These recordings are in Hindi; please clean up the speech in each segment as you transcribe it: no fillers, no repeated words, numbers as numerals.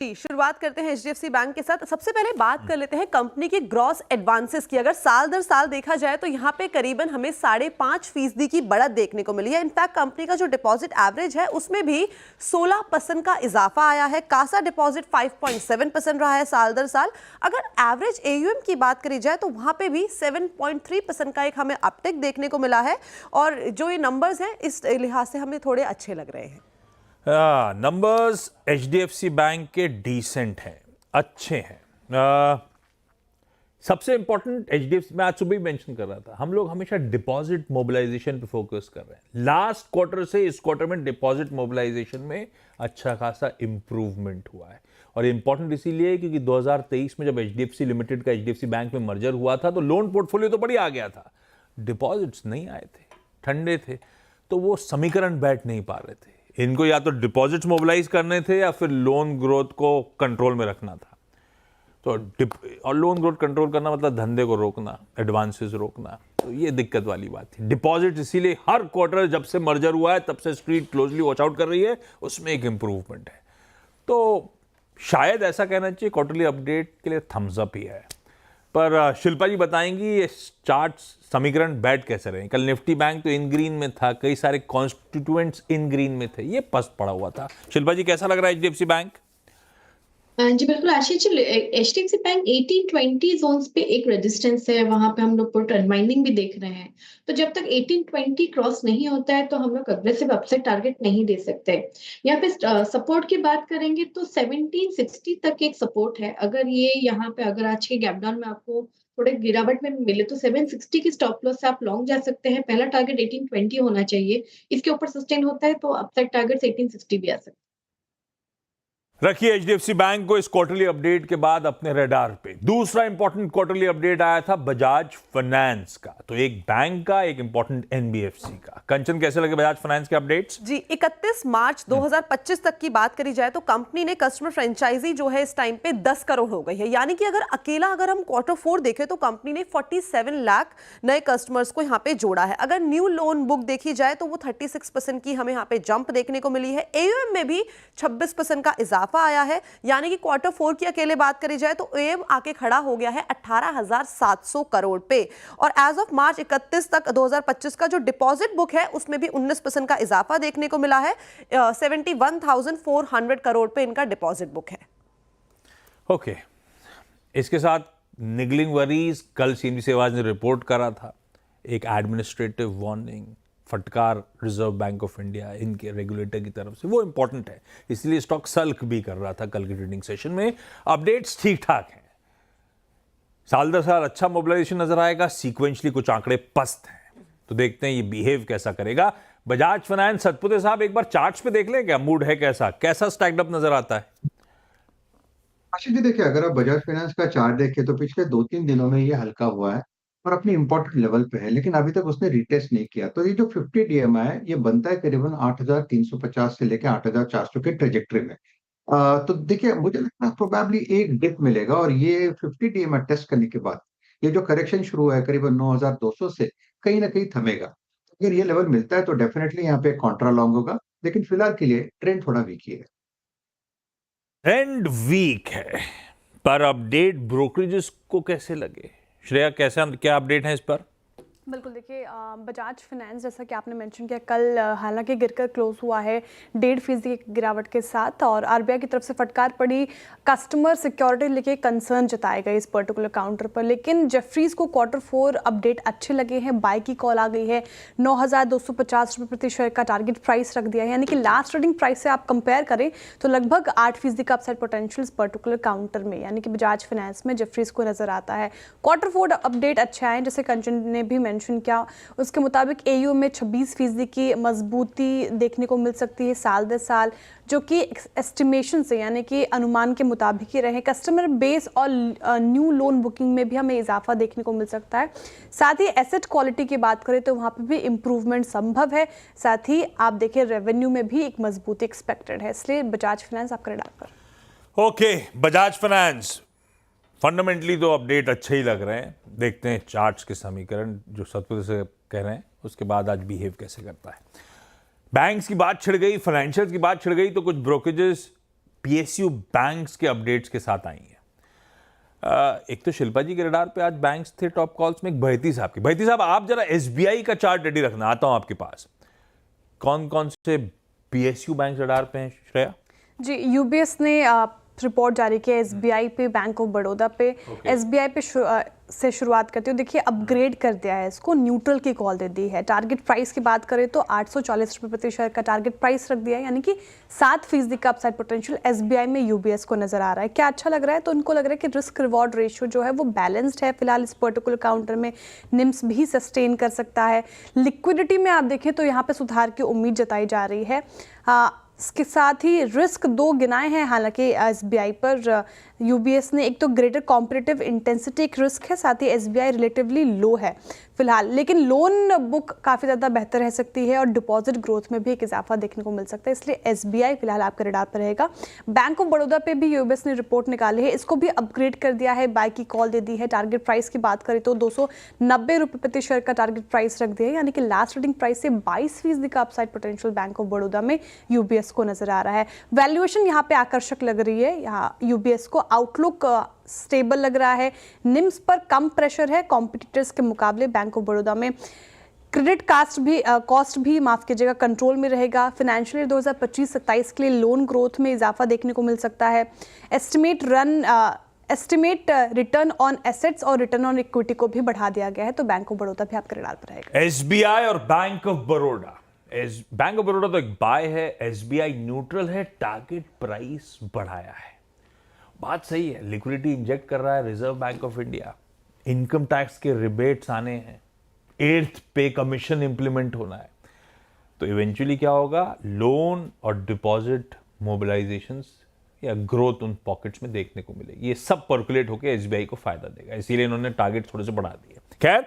शुरुआत करते हैं एचडीएफसी बैंक के साथ। सबसे पहले बात कर लेते हैं कंपनी के ग्रॉस एडवांसेस की। अगर साल दर साल देखा जाए तो यहाँ पे करीबन हमें 5.5% की बढ़त देखने को मिली है। इनफैक्ट कंपनी का जो डिपॉजिट एवरेज है उसमें भी 16% का इजाफा आया है। कासा डिपॉजिट 5.7% रहा है साल दर साल। अगर एवरेज एयूएम की बात करी जाए तो वहां पे भी 7.3% का एक हमें अपटेक देखने को मिला है। और जो ये नंबर्स हैं इस लिहाज से हमें थोड़े अच्छे लग रहे हैं। नंबर्स एचडीएफसी बैंक के डिसेंट हैं, अच्छे हैं। सबसे इंपॉर्टेंट एचडीएफसी, मैं आज सुबह ही मेंशन कर रहा था, हम लोग हमेशा डिपॉजिट मोबिलाइजेशन पे फोकस कर रहे हैं। लास्ट क्वार्टर से इस क्वार्टर में डिपॉजिट मोबिलाइजेशन में अच्छा खासा इंप्रूवमेंट हुआ है। और इंपॉर्टेंट इसीलिए क्योंकि 2023 में जब एचडीएफसी लिमिटेड का एचडीएफसी बैंक में मर्जर हुआ था तो लोन पोर्टफोलियो तो बढ़िया आ गया था, डिपॉजिट्स नहीं आए थे, ठंडे थे, तो वो समीकरण बैठ नहीं पा रहे थे। इनको या तो डिपॉजिट्स मोबिलाइज करने थे या फिर लोन ग्रोथ को कंट्रोल में रखना था। तो और लोन ग्रोथ कंट्रोल करना मतलब धंधे को रोकना, एडवांसेस रोकना, तो ये दिक्कत वाली बात थी। डिपॉजिट इसीलिए हर क्वार्टर जब से मर्जर हुआ है तब से स्ट्रीट क्लोजली वॉच आउट कर रही है, उसमें एक इंप्रूवमेंट है। तो शायद ऐसा कहना चाहिए क्वार्टरली अपडेट के लिए थम्स अप ही है। पर शिल्पा जी बताएंगी ये चार्ट्स समीकरण बैठ कैसे रहे। कल निफ्टी बैंक तो इन ग्रीन में था, कई सारे कॉन्स्टिट्यूएंट्स इन ग्रीन में थे, ये पस्त पड़ा हुआ था। शिल्पा जी कैसा लग रहा है एचडीएफसी बैंक? जी बिल्कुल Ashish ji, HDFC bank 1820 zones पे एक रेजिस्टेंस है, वहां पे हम लोग पुट अनवाइंडिंग भी देख रहे हैं। तो जब तक 1820 क्रॉस नहीं होता है तो हम लोग अग्रेसिव अपसाइड टारगेट नहीं दे सकते। यहाँ पे सपोर्ट की बात करेंगे तो 1760 तक एक सपोर्ट है। अगर ये यहाँ पे अगर आज के गैप डाउन में आपको थोड़े गिरावट में मिले तो 760 की स्टॉप लॉस से आप लॉन्ग जा सकते हैं। पहला टारगेट 1820 होना चाहिए, इसके ऊपर सस्टेन होता है तो अपसाइड टारगेट 1860 भी आ सकता है। रखिए एचडीएफसी बैंक को इस क्वार्टरली अपडेट के बाद अपने रडार पे। दूसरा इंपॉर्टेंट क्वार्टरली अपडेट आया था बजाज फाइनेंस का, तो एक बैंक का, एक इंपॉर्टेंट एनबीएफसी का। कंचन कैसे लगे बजाज फाइनेंस के अपडेट्स? जी 31 मार्च 2025 तक की बात करी जाए तो कंपनी ने कस्टमर फ्रेंचाइजी जो है इस टाइम पे 10 करोड़ हो गई है। यानी कि अगर हम Q4 देखें तो कंपनी ने 47 लाख नए कस्टमर्स को यहाँ पे जोड़ा है। अगर न्यू लोन बुक देखी जाए तो वो 36% की हमें यहाँ पे जंप देखने को मिली है। एयूएम में भी 26% का इजाफा आया है। यानी कि Q4 की अकेले बात करी जाए तो एम आके खड़ा हो गया है 18,700 करोड़ पे। और एज ऑफ मार्च 31 तक 2025 का जो डिपॉजिट बुक है उसमें भी 19% का इजाफा देखने को मिला है। 71,400 करोड़ पे इनका डिपॉजिट बुक है। ओके, इसके साथ निगलिंग वरीज, कल सीएमजी सेवाज ने रिपोर्ट करा था, एक एडमिनिस्ट्रेटिव वार्निंग, फटकार रिजर्व बैंक ऑफ इंडिया इनके रेगुलेटर की तरफ से, वो इंपॉर्टेंट है, इसलिए स्टॉक सल्क भी कर रहा था कल की ट्रेडिंग सेशन में। अपडेट्स ठीक ठाक हैं, साल दर साल अच्छा मोबिलाइजेशन नजर आएगा, सीक्वेंशली कुछ आंकड़े पस्त हैं, तो देखते हैं ये बिहेव कैसा करेगा। बजाज फाइनेंस, सतपुते साहब एक बार चार्ट्स पे देख लें, क्या मूड है, कैसा स्टैक्ड अप नजर आता है? आशीष जी देखिए, अगर आप बजाज फाइनेंस का चार्ट देखें तो पिछले 2-3 दिनों में ये हल्का हुआ है और अपनी इंपॉर्टेंट लेवल पे है, लेकिन अभी तक उसने रिटेस्ट नहीं किया। तो ये जो 50 डीएमआई है ये बनता है करीबन 8,350 से लेकर 8,400 के ट्रेजेक्टरी में। तो देखिए, मुझे लगता है प्रोबेबली एक डिप मिलेगा और ये 50 डीएमआई टेस्ट करने के बाद ये जो करेक्शन शुरू हुआ है करीबन 9,200 से, कहीं ना कहीं थमेगा। अगर ये लेवल मिलता है तो डेफिनेटली यहाँ पे कॉन्ट्रा लॉन्ग होगा, लेकिन फिलहाल के लिए ट्रेंड थोड़ा वीक ही है। ट्रेंड वीक है, पर अपडेट ब्रोकरेजेस को कैसे लगे? श्रेया, क्या अपडेट है इस पर? बिल्कुल, देखिए बजाज फाइनेंस जैसा कि आपने मेंशन किया, कल हालांकि गिरकर क्लोज हुआ है 1.5% की गिरावट के साथ, और आरबीआई की तरफ से फटकार पड़ी, कस्टमर सिक्योरिटी लेके कंसर्न जताए गए इस पर्टिकुलर काउंटर पर। लेकिन जेफरीज को Q4 अपडेट अच्छे लगे हैं, बाय की कॉल आ गई है, 9,250 रुपये प्रति शेयर का टारगेट प्राइस रख दिया है। यानी कि लास्ट ट्रेडिंग प्राइस से आप कंपेयर करें तो लगभग 8% का अपसाइड पोटेंशियल इस पर्टिकुलर काउंटर में, यानी कि बजाज फाइनेंस में जेफरीज को नजर आता है। Q4 अपडेट अच्छा है, जैसे कंचन ने भी मेंशन किया, उसके मुताबिक एयू में 26% की मजबूती देखने को मिल सकती है साल दर साल, जो कि एस्टिमेशन से यानी कि अनुमान के मुताबिक ही रहे। कस्टमर बेस और न्यू लोन बुकिंग में भी हमें इजाफा देखने को मिल सकता है। साथ ही एसेट क्वालिटी की बात करें तो वहाँ पर भी इम्प्रूवमेंट संभव है। साथ ही आप देखिए रेवेन्यू में भी एक मजबूती एक्सपेक्टेड है, इसलिए बजाज फाइनेंस आपका रडार पर। ओके, बजाज फाइनेंस फंडामेंटली तो अपडेट अच्छे ही लग रहे हैं, देखते हैं चार्ट्स के समीकरण जो सतपुते से कह रहे हैं उसके बाद आज बिहेव कैसे करता है। बैंक्स की बात छिड़ गई, फाइनेंशियल्स की बात छिड़ गई, तो कुछ ब्रोकरेजेस पीएसयू बैंक्स के अपडेट्स के साथ आई हैं। एक तो शिल्पा जी के रडार पे आज बैंक्स थे टॉप कॉल्स में, एक बहती साहब की। बहती साहब, आप जरा एसबीआई का चार्ट रेडी रखना, आता हूं आपके पास। कौन कौन से पीएसयू बैंक रडार पे हैं श्रेया? जी, यूबीएस ने रिपोर्ट जारी की है एसबीआई पे, बैंक ऑफ बड़ौदा पे। एसबीआई पे से शुरुआत करती हूँ। देखिए, अपग्रेड कर दिया है इसको, न्यूट्रल की कॉल दे दी है। टारगेट प्राइस की बात करें तो 840 रुपये प्रति शेयर का टारगेट प्राइस रख दिया है, यानी कि 7% का अपसाइड पोटेंशियल एसबीआई में यूबीएस को नजर आ रहा है। क्या अच्छा लग रहा है? तो उनको लग रहा है कि रिस्क रिवॉर्ड रेशियो जो है वो बैलेंस्ड है फिलहाल इस पर्टिकुलर काउंटर में। निम्स भी सस्टेन कर सकता है। लिक्विडिटी में आप देखें तो यहाँ पे सुधार की उम्मीद जताई जा रही है। इसके साथ ही रिस्क 2 गिनाए हैं हालांकि एसबीआई पर यूबीएस ने। एक तो ग्रेटर कॉम्पिटिटिव इंटेंसिटी एक रिस्क है, साथ ही एसबीआई रिलेटिवली लो है फिलहाल, लेकिन लोन बुक काफ़ी ज़्यादा बेहतर रह सकती है और डिपॉजिट ग्रोथ में भी एक इजाफा देखने को मिल सकता है, इसलिए एसबीआई फिलहाल आपके रडार पर रहेगा। बैंक ऑफ बड़ौदा पे भी यूबीएस ने रिपोर्ट निकाली है, इसको भी अपग्रेड कर दिया है, बाय की कॉल दे दी है। टारगेट प्राइस की बात करें तो 290 रुपये प्रति शेयर का टारगेट प्राइस रख दिया है, यानी कि लास्ट ट्रेडिंग प्राइस से 22% का upside potential bank of Baroda में यूबीएस को नजर आ रहा है। वैल्यूएशन यहाँ पे आकर्षक लग रही है, यहाँ यूबीएस को। आउटलुक स्टेबल लग रहा है। निम्स पर कम प्रेशर है कॉम्पिटिटर्स के मुकाबले बैंक ऑफ बड़ौदा में। क्रेडिट कॉस्ट भी माफ कीजिएगा कंट्रोल में रहेगा। फाइनेंशियल ईयर 2025-27 के लिए लोन ग्रोथ में इजाफा देखने को मिल सकता है। एस्टिमेट रिटर्न ऑन एसेट्स और रिटर्न ऑन इक्विटी को भी बढ़ा दिया गया है, तो बैंक ऑफ बड़ौदा भी आपके रडार पर रहेगा। एसबीआई और bank of Baroda. Bank of Baroda तो एक बाय है, एसबीआई न्यूट्रल है, टारगेट प्राइस बढ़ाया है। बात सही है, लिक्विडिटी इंजेक्ट कर रहा है reserve bank of India, income tax के रिबेट्स आने हैं, 8th पे कमीशन इंप्लीमेंट होना है, तो इवेंचुअली क्या होगा, लोन और डिपॉजिट मोबिलाइजेशंस या ग्रोथ उन पॉकेट्स में देखने को मिलेगी। ये सब पर्कुलेट होकर एसबीआई को फायदा देगा, इसीलिए इन्होंने टारगेट थोड़े से बढ़ा दिए। खैर,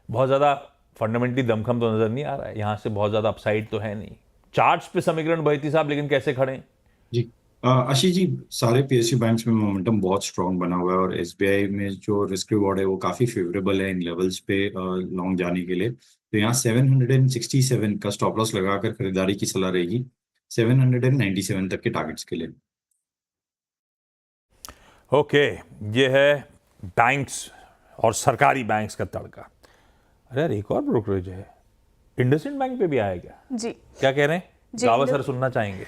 बहुत ज्यादा फंडामेंटली दमखम तो नजर नहीं आ रहा है, यहां से बहुत ज्यादा अपसाइड तो है नहीं। चार्ट्स पे समीकरण बहती साहब लेकिन कैसे खड़े हैं? जी आशीष जी, सारे पीएसयू बैंक्स में मोमेंटम बहुत स्ट्रांग बना हुआ है और एसबीआई में जो रिस्क रिवॉर्ड है वो काफी फेवरेबल है इन लेवल्स पे लॉन्ग जाने के लिए। तो यहाँ 767 का स्टॉप लॉस लगाकर खरीदारी की सलाह रहेगी 797 तक के टारगेट्स के लिए। ओके, ये है बैंक्स और सरकारी बैंक्स का तड़का। अरे यार, एक और ब्रोकरेज है, इंडसइंड बैंक पे भी आया क्या? जी, क्या कह रहे हैं? जी, गावा सर सुनना चाहेंगे।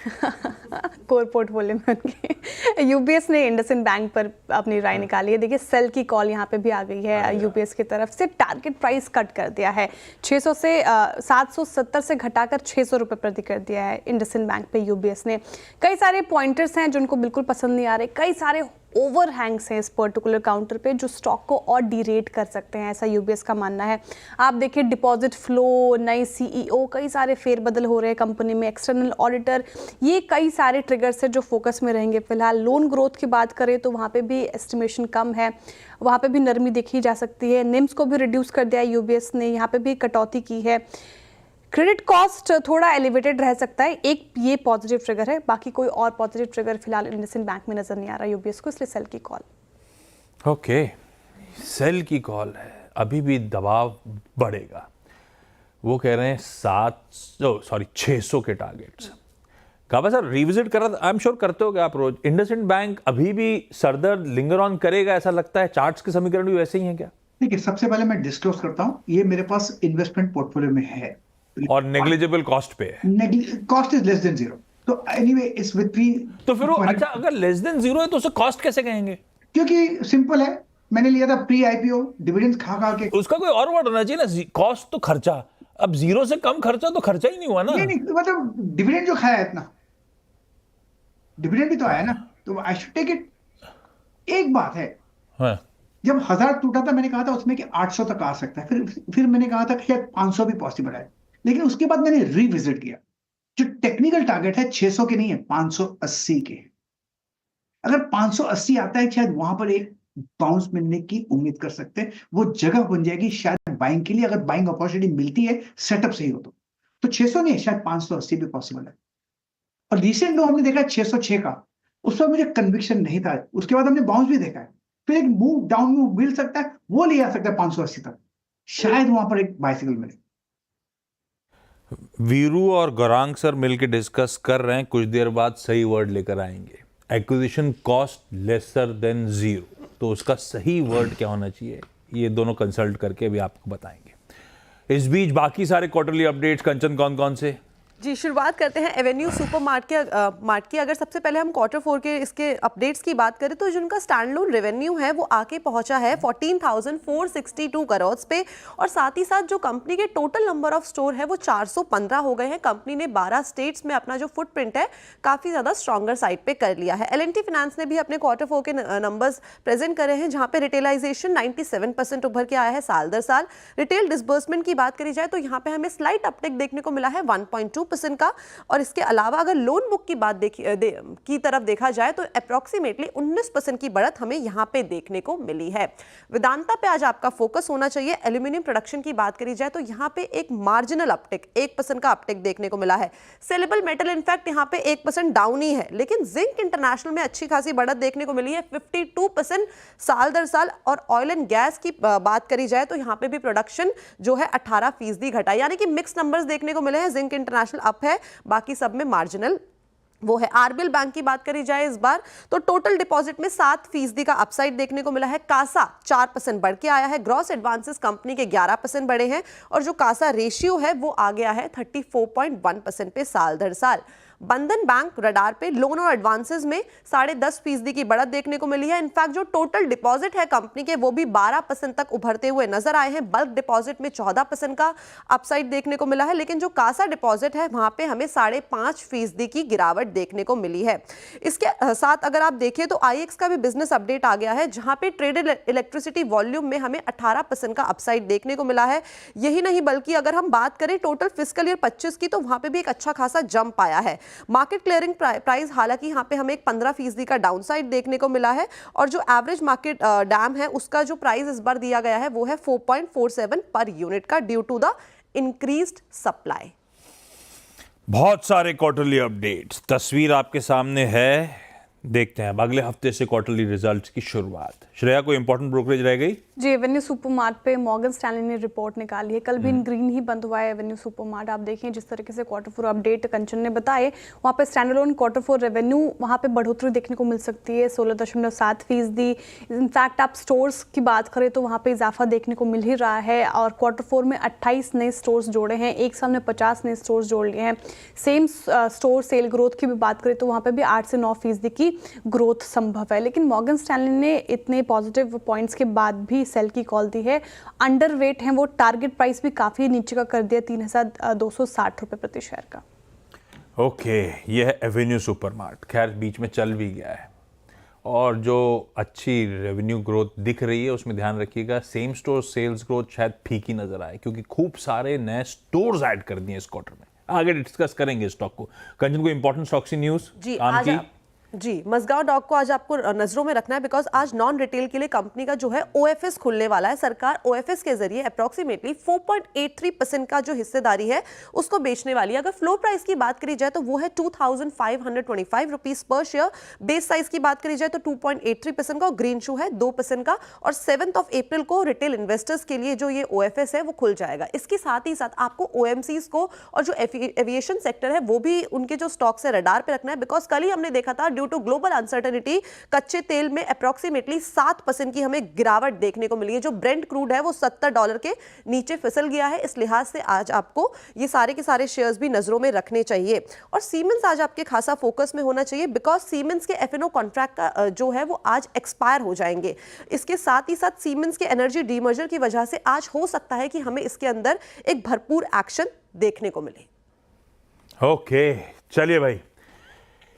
कोर पोर्टफोलियो में उनके। यूबीएस ने इंडसइंड बैंक पर अपनी राय निकाली है। देखिए, सेल की कॉल यहाँ पे भी आ गई है यूबीएस की तरफ से। टारगेट प्राइस कट कर दिया है 600 से 770 से घटाकर 600 रुपये प्रति कर दिया है इंडसइंड बैंक पे यूबीएस ने। कई सारे पॉइंटर्स हैं जिनको बिल्कुल पसंद नहीं आ रहे, कई सारे ओवरहैंग्स हैं इस पर्टिकुलर काउंटर पे जो स्टॉक को और डीरेट कर सकते हैं, ऐसा यूबीएस का मानना है। आप देखिए, डिपॉजिट फ्लो, नए सीईओ, कई सारे फेरबदल हो रहे हैं कंपनी में, एक्सटर्नल ऑडिटर, ये कई सारे ट्रिगर्स हैं जो फोकस में रहेंगे फिलहाल। लोन ग्रोथ की बात करें तो वहाँ पे भी एस्टिमेशन कम है, वहाँ पे भी नरमी देखी जा सकती है। निम्स को भी रिड्यूस कर दिया है यूबीएस ने, यहाँ पे भी कटौती की है। क्रेडिट कॉस्ट थोड़ा एलिवेटेड रह सकता है, एक ये पॉजिटिव ट्रिगर है, बाकी कोई और पॉजिटिव ट्रिगर फिलहाल इंडसइंड बैंक में नजर नहीं आ रहा यूबीएस को, इसलिए सेल की कॉल। ओके, सेल की कॉल है, अभी भी दबाव बढ़ेगा। वो कह रहे हैं 600 के टारगेट्स। काबा सर रिविजिट कर रहा था, आई एम श्योर करते हो क्या आप रोज? इंडसइंड बैंक अभी भी सरदर्द लिंगर ऑन करेगा ऐसा लगता है? चार्ट्स के समीकरण भी वैसे ही हैं क्या? देखिए, सबसे पहले मैं डिस्क्लोज करता हूँ, ये मेरे पास इन्वेस्टमेंट पोर्टफोलियो में है और नेग्लिजिबल कॉस्ट पे है। Cost is less than 0। तो एनीवे इस विद प्री, तो फिर वो अच्छा, अगर लेस देन 0 है तो उसे कॉस्ट कैसे कहेंगे? क्योंकि सिंपल है, मैंने लिया था प्री आईपीओ, डिविडेंड्स खा के। उसका कोई और वर्ड होना चाहिए ना, कॉस्ट तो खर्चा। अब 0 से कम खर्चा तो खर्चा ही नहीं हुआ ना। नहीं, मतलब डिविडेंड जो खाया है इतना, डिविडेंड भी तो आया ना, तो आई शुड टेक इट। एक बात है, हाँ। जब 1000 टूटा था मैंने कहा था उसमें कि 800 तक आ सकता है, फिर मैंने कहा था कि शायद 500 भी पॉसिबल है, लेकिन उसके बाद मैंने रिविजिट किया। जो टेक्निकल टारगेट है 600 के नहीं है, 580 के। अगर 580 आता है, शायद वहां पर एक बाउंस मिलने की उम्मीद कर सकते हैं, वो जगह बन जाएगी शायद बाइंग के लिए, अगर बाइंग अपॉर्चुनिटी मिलती है, सेटअप सही हो तो 600 नहीं, शायद 580 भी पॉसिबल है। और रिसेंट जो हमने देखा है 606 का, उस पर मुझे कन्विक्शन नहीं था, उसके बाद हमने बाउंस भी देखा है, फिर एक मूव डाउन मूव मिल सकता है, वो ले आ सकता है 580 तक, शायद वहां पर एक बाइसिकल मिले। वीरू और गौरांग सर मिलकर डिस्कस कर रहे हैं, कुछ देर बाद सही वर्ड लेकर आएंगे। एक्विजिशन कॉस्ट लेसर देन 0, तो उसका सही वर्ड क्या होना चाहिए, ये दोनों कंसल्ट करके अभी आपको बताएंगे। इस बीच बाकी सारे क्वार्टरली अपडेट्स कंचन कौन कौन से? जी, शुरुआत करते हैं एवेन्यू सुपरमार्ट की। अगर सबसे पहले हम Q4 के इसके अपडेट्स की बात करें तो जिनका स्टैंडअलोन रेवेन्यू है वो आके पहुंचा है 14,462 करोड़ पे, और साथ ही साथ जो कंपनी के टोटल नंबर ऑफ स्टोर है वो 415 हो गए हैं। कंपनी ने 12 स्टेट्स में अपना जो फुटप्रिंट है काफी ज्यादा स्ट्रॉन्गर साइड पे कर लिया है। L&T फाइनेंस ने भी अपने Q4 के नंबर्स प्रेजेंट करे हैं, जहां पे रिटेलाइजेशन 97% उभर के आया है साल दर साल। रिटेल डिसबर्समेंट की बात करी जाए तो यहाँ पे हमें स्लाइट अपटेक देखने को मिला है 1.2% का, और इसके अलावा अगर लोन बुक की बात की तरफ देखा जाए तो अप्रॉक्सीमेटली 19% की बढ़त हमें यहाँ पे देखने को मिली है। वेदांता पे आज आपका फोकस होना चाहिए। एल्यूमिनियम प्रोडक्शन की बात करी जाए तो यहाँ पे एक मार्जिनल अपटेक 1% का अपटेक देखने को मिला है। सेलेबल मेटल इनफैक्ट यहाँ पे 1% डाउन ही है, लेकिन जिंक इंटरनेशनल में अच्छी खासी बढ़त देखने को मिली है 52% साल दर साल। और ऑयल एंड गैस की बात करी जाए तो यहाँ पे भी प्रोडक्शन जो है 18% घटा, यानी कि मिक्स नंबर्स देखने को मिले हैं। जिंक इंटरनेशनल अप है, बाकी सब में मार्जिनल वो है। आरबीएल बैंक की बात करी जाए इस बार तो टोटल डिपॉजिट में 7% का अपसाइड देखने को मिला है। कासा 4% बढ़ के आया है। ग्रॉस एडवांसेस कंपनी के 11% बढ़े हैं, और जो कासा रेशियो है वो आ गया है 34.1% पे साल दर साल। बंधन बैंक रडार पे लोन और एडवांसेस में 10.5% की बढ़त देखने को मिली है। इनफैक्ट जो टोटल डिपॉजिट है कंपनी के वो भी 12% तक उभरते हुए नजर आए हैं। बल्क डिपॉजिट में 14% का अपसाइड देखने को मिला है, लेकिन जो कासा डिपॉजिट है वहां पे हमें 5.5% की गिरावट देखने को मिली है। इसके साथ अगर आप देखें तो आईएक्स का भी बिजनेस अपडेट आ गया है, जहां पे ट्रेडेड इलेक्ट्रिसिटी वॉल्यूम में हमें 18% का अपसाइड देखने को मिला है। यही नहीं बल्कि अगर हम बात करें टोटल फिस्कल ईयर 25 की तो वहां पे भी एक अच्छा खासा जंप आया है। मार्केट क्लियरिंग प्राइस हालांकि यहाँ पे हमें एक 15% का डाउनसाइड देखने को मिला है, और जो एवरेज मार्केट डैम है उसका जो प्राइस इस बार दिया गया है वो है 4.47 पर यूनिट का, due to the increased supply. बहुत सारे क्वार्टरली अपडेट्स, तस्वीर आपके सामने है। देखते हैं अब अगले हफ्ते से क्वार्टरली रिजल्ट्स की शुरुआत। श्रेया, कोई इंपॉर्टेंट ब्रोकरेज रह गई? जी, एवेन्यू सुपरमार्ट पे मॉर्गन स्टैनली ने रिपोर्ट निकाली है। कल भी इन ग्रीन ही बंद हुआ है एवेन्यू सुपरमार्ट। आप देखें जिस तरीके से Q4 अपडेट कंचन ने बताए, वहाँ पे स्टैंडअलोन Q4 रेवेन्यू वहाँ पे बढ़ोतरी देखने को मिल सकती है 16.7%। इनफैक्ट आप स्टोर्स की बात करें तो वहाँ पे इजाफा देखने को मिल ही रहा है, और Q4 में 28 नए स्टोर्स जोड़े हैं, एक साल में 50 नए स्टोर्स जोड़ लिए हैं। सेम स्टोर सेल ग्रोथ की भी बात करें तो वहाँ पे भी 8 से 9% की ग्रोथ संभव है। लेकिन मॉर्गन स्टैनली ने इतने पॉजिटिव पॉइंट्स के बाद भी सेल की कॉल दी है। अंडरवेट है वो, टारगेट प्राइस भी काफी नीचे का कर दिया 3,260 रुपए प्रति शेयर का। ओके, ये है एवेन्यू सुपरमार्ट, खैर बीच में चल भी गया है। और जो अच्छी रेवेन्यू ग्रोथ दिख रही है उसमें ध्यान रखिएगा सेम स्टोर सेल्स ग्रोथ शायद फीकी नजर आए, क्योंकि खूब सारे नए स्टोर्स ऐड कर दिए इस क्वार्टर में। आगे डिस्कस करेंगे स्टॉक को। कंचन, को इंपॉर्टेंट स्टॉक सी न्यूज जी आज जी मजगांव डॉक को आज आपको नजरों में रखना है, बिकॉज आज नॉन रिटेल के लिए कंपनी का जो है OFS खुलने वाला है। सरकार OFS के जरिए अप्रोक्सीमेटली 4.83% का जो हिस्सेदारी है उसको बेचने वाली है। अगर फ्लोर प्राइस की बात करी जाए तो वो है 2,525 rupees per share. Base size की बात करी जाए तो 2.83% का, और ग्रीन शू है 2% का। और 7 अप्रैल को रिटेल इन्वेस्टर्स के लिए जो ये OFS है वो खुल जाएगा। इसके साथ ही साथ आपको OMCs को और जो एविएशन सेक्टर है वो भी उनके जो स्टॉक से रडार पे रखना है, बिकॉज कल ही हमने देखा था ड्यू टू ग्लोबल अनसर्टेनिटी कच्चे तेल में अप्रोक्सीमेटली 7% की हमें गिरावट देखने को मिली है। जो ब्रेंट क्रूड है वो $70 के नीचे फिसल गया है। इस लिहाज से आज आपको ये सारे के सारे शेयर्स भी नजरों में रखने चाहिए। और सीमेंस आज आपके खासा फोकस में होना चाहिए, बिकॉज सीमेंस के F&O कॉन्ट्रैक्ट का जो है वो आज एक्सपायर हो जाएंगे। इसके साथ ही साथ सीमेंस के एनर्जी डीमर्जर की वजह से आज हो सकता है कि हमें इसके अंदर एक भरपूर एक्शन देखने को मिले। ओके, चलिए भाई,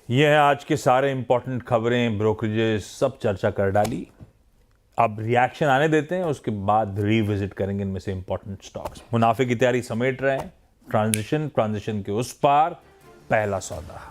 ये है आज के सारे इंपॉर्टेंट खबरें, ब्रोकरेजेस सब चर्चा कर डाली। अब रिएक्शन आने देते हैं, उसके बाद रिविजिट करेंगे इनमें से इंपॉर्टेंट स्टॉक्स। मुनाफे की तैयारी समेट रहे हैं, ट्रांजिशन के उस पार पहला सौदा।